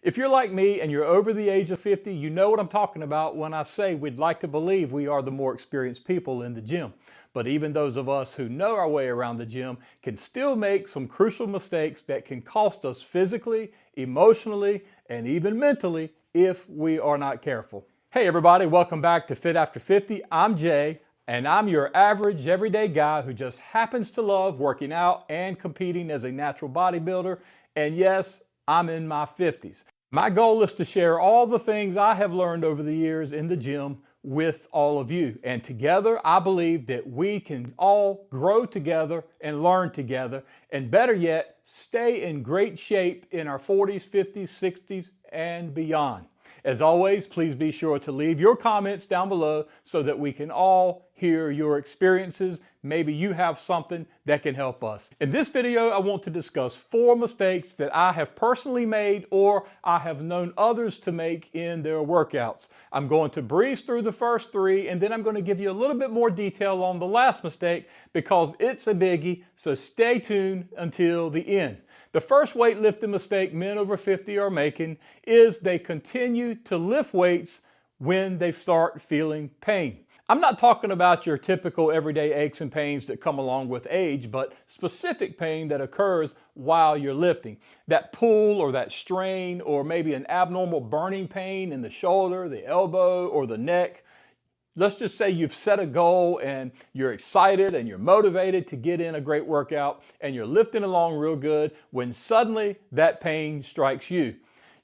If you're like me and you're over the age of 50, you know what I'm talking about when I say we'd like to believe we are the more experienced people in the gym. But even those of us who know our way around the gym can still make some crucial mistakes that can cost us physically, emotionally, and even mentally if we are not careful. Hey everybody, welcome back to Fit After 50. I'm Jay, and I'm your average everyday guy who just happens to love working out and competing as a natural bodybuilder. And yes, I'm in my 50s. My goal is to share all the things I have learned over the years in the gym with all of you. And together, I believe that we can all grow together and learn together. And better yet, stay in great shape in our 40s, 50s, 60s, and beyond. As always, please be sure to leave your comments down below so that we can all hear your experiences. Maybe you have something that can help us. In this video, I want to discuss 4 mistakes that I have personally made or I have known others to make in their workouts. I'm going to breeze through the first 3 and then I'm going to give you a little bit more detail on the last mistake because it's a biggie, so stay tuned until the end. The first weightlifting mistake men over 50 are making is they continue to lift weights when they start feeling pain. I'm not talking about your typical everyday aches and pains that come along with age, but specific pain that occurs while you're lifting. That pull or that strain or maybe an abnormal burning pain in the shoulder, the elbow, or the neck. Let's just say you've set a goal and you're excited and you're motivated to get in a great workout and you're lifting along real good when suddenly that pain strikes you.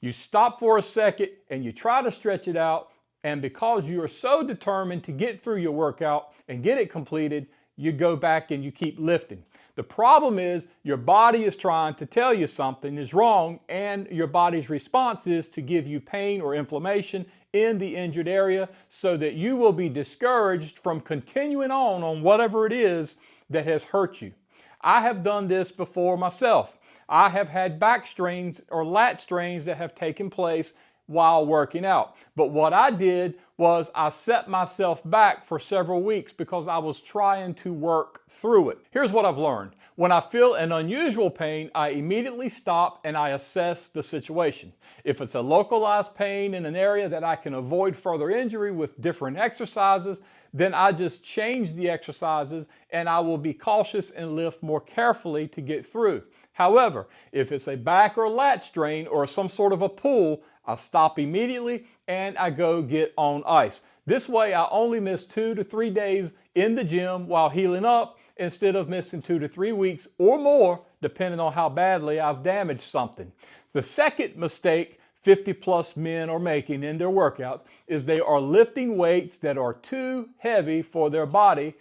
You stop for a second and you try to stretch it out, and because you are so determined to get through your workout and get it completed, you go back and you keep lifting. The problem is your body is trying to tell you something is wrong, and your body's response is to give you pain or inflammation in the injured area so that you will be discouraged from continuing on whatever it is that has hurt you. I have done this before myself. I have had back strains or lat strains that have taken place while working out. But what I did was I set myself back for several weeks because I was trying to work through it. Here's what I've learned. When I feel an unusual pain, I immediately stop and I assess the situation. If it's a localized pain in an area that I can avoid further injury with different exercises, then I just change the exercises and I will be cautious and lift more carefully to get through. However, if it's a back or lat strain or some sort of a pull, I stop immediately and I go get on ice. This way I only miss 2 to 3 days in the gym while healing up instead of missing 2 to 3 weeks or more depending on how badly I've damaged something. The second mistake 50 plus men are making in their workouts is they are lifting weights that are too heavy for their body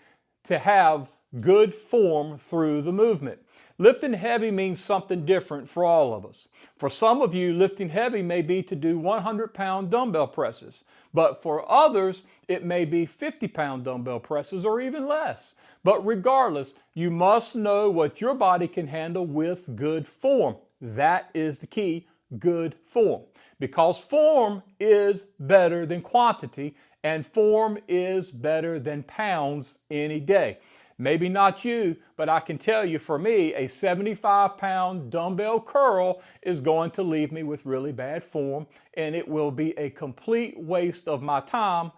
to have good form through the movement. Lifting heavy means something different for all of us. For some of you, lifting heavy may be to do 100-pound dumbbell presses, but for others, it may be 50-pound dumbbell presses or even less. But regardless, you must know what your body can handle with good form. That is the key, good form. Because form is better than quantity, and form is better than pounds any day. Maybe not you, but I can tell you for me, a 75-pound dumbbell curl is going to leave me with really bad form, and it will be a complete waste of my time.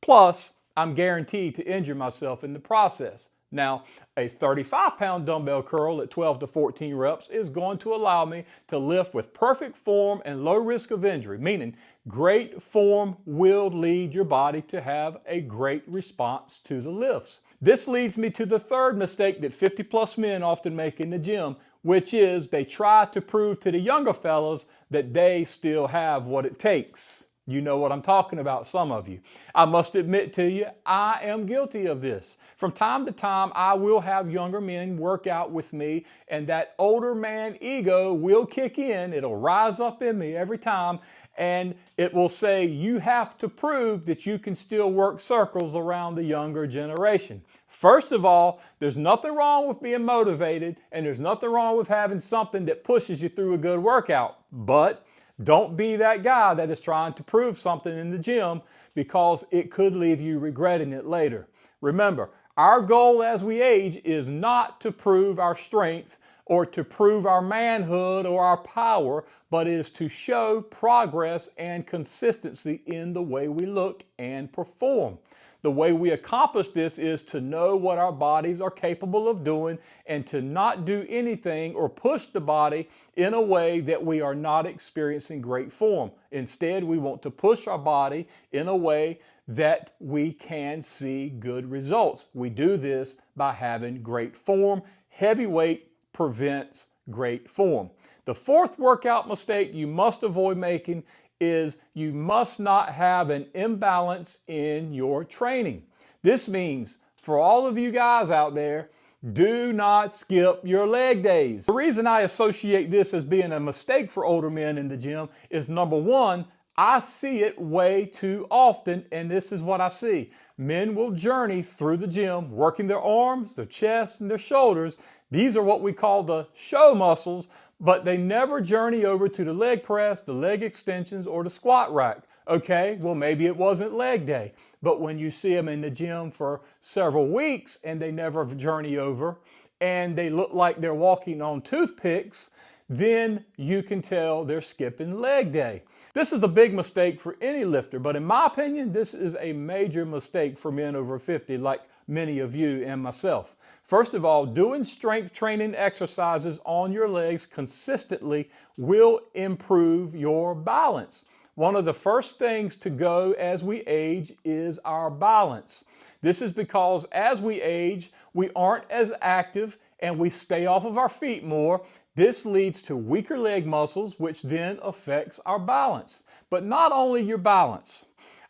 Plus, I'm guaranteed to injure myself in the process. Now, a 35-pound dumbbell curl at 12 to 14 reps is going to allow me to lift with perfect form and low risk of injury, meaning great form will lead your body to have a great response to the lifts. This leads me to the third mistake that 50 plus men often make in the gym, which is they try to prove to the younger fellas that they still have what it takes. You know what I'm talking about, some of you. I must admit to you, I am guilty of this. From time to time, I will have younger men work out with me, and that older man ego will kick in. It'll rise up in me every time, and it will say, you have to prove that you can still work circles around the younger generation. First of all, there's nothing wrong with being motivated, and there's nothing wrong with having something that pushes you through a good workout. But don't be that guy that is trying to prove something in the gym because it could leave you regretting it later. Remember, our goal as we age is not to prove our strength or to prove our manhood or our power, but it is to show progress and consistency in the way we look and perform. The way we accomplish this is to know what our bodies are capable of doing and to not do anything or push the body in a way that we are not experiencing great form. Instead, we want to push our body in a way that we can see good results. We do this by having great form. Heavy weight prevents great form. The fourth workout mistake you must avoid making is you must not have an imbalance in your training. This means for all of you guys out there, do not skip your leg days. The reason I associate this as being a mistake for older men in the gym is, number one, I see it way too often, and this is what I see. Men will journey through the gym, working their arms, their chest, and their shoulders. These are what we call the show muscles, but they never journey over to the leg press, the leg extensions, or the squat rack. Okay, well, maybe it wasn't leg day, but when you see them in the gym for several weeks and they never journey over and they look like they're walking on toothpicks, then you can tell they're skipping leg day. This is a big mistake for any lifter, but in my opinion, this is a major mistake for men over 50, like many of you and myself. First of all, doing strength training exercises on your legs consistently will improve your balance. One of the first things to go as we age is our balance. This is because as we age, we aren't as active and we stay off of our feet more. This leads to weaker leg muscles, which then affects our balance. But not only your balance.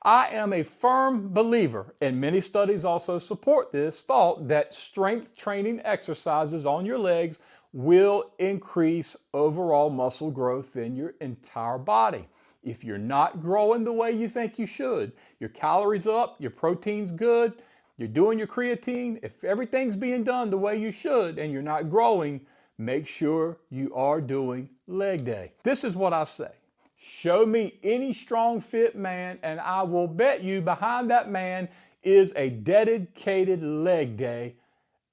I am a firm believer, and many studies also support this thought, that strength training exercises on your legs will increase overall muscle growth in your entire body. If you're not growing the way you think you should, your calories up, your protein's good, you're doing your creatine, if everything's being done the way you should and you're not growing, make sure you are doing leg day. This is what I say. Show me any strong fit man and I will bet you behind that man is a dedicated leg day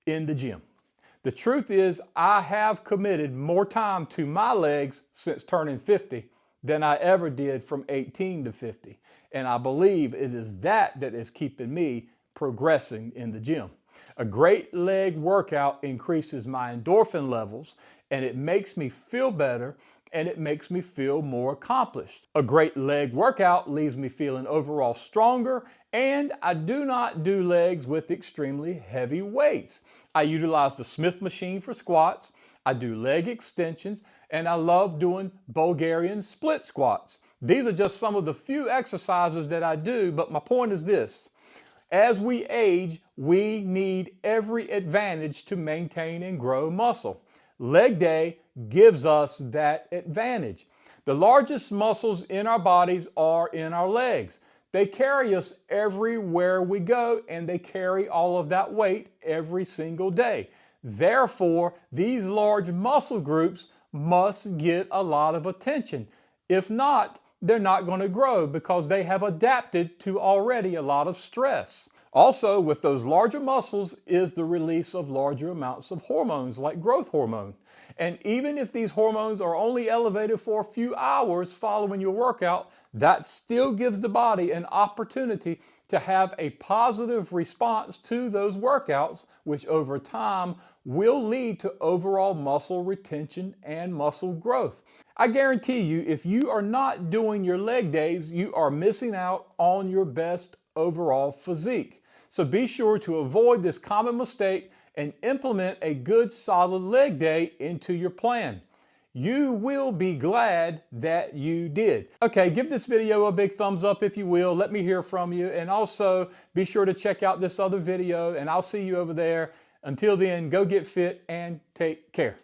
in the gym. The truth is, I have committed more time to my legs since turning 50 than I ever did from 18 to 50. And I believe it is that is keeping me progressing in the gym. A great leg workout increases my endorphin levels and it makes me feel better and it makes me feel more accomplished. A great leg workout leaves me feeling overall stronger, and I do not do legs with extremely heavy weights. I utilize the Smith machine for squats, I do leg extensions, and I love doing Bulgarian split squats. These are just some of the few exercises that I do, but my point is this. As we age, we need every advantage to maintain and grow muscle. Leg day gives us that advantage. The largest muscles in our bodies are in our legs. They carry us everywhere we go and they carry all of that weight every single day. Therefore, these large muscle groups must get a lot of attention. If not, they're not going to grow because they have adapted to already a lot of stress. Also, with those larger muscles is the release of larger amounts of hormones like growth hormone. And even if these hormones are only elevated for a few hours following your workout, that still gives the body an opportunity to have a positive response to those workouts, which over time will lead to overall muscle retention and muscle growth. I guarantee you, if you are not doing your leg days, you are missing out on your best overall physique. So be sure to avoid this common mistake and implement a good solid leg day into your plan. You will be glad that you did. Okay, give this video a big thumbs up if you will. Let me hear from you. And also be sure to check out this other video and I'll see you over there. Until then, go get fit and take care.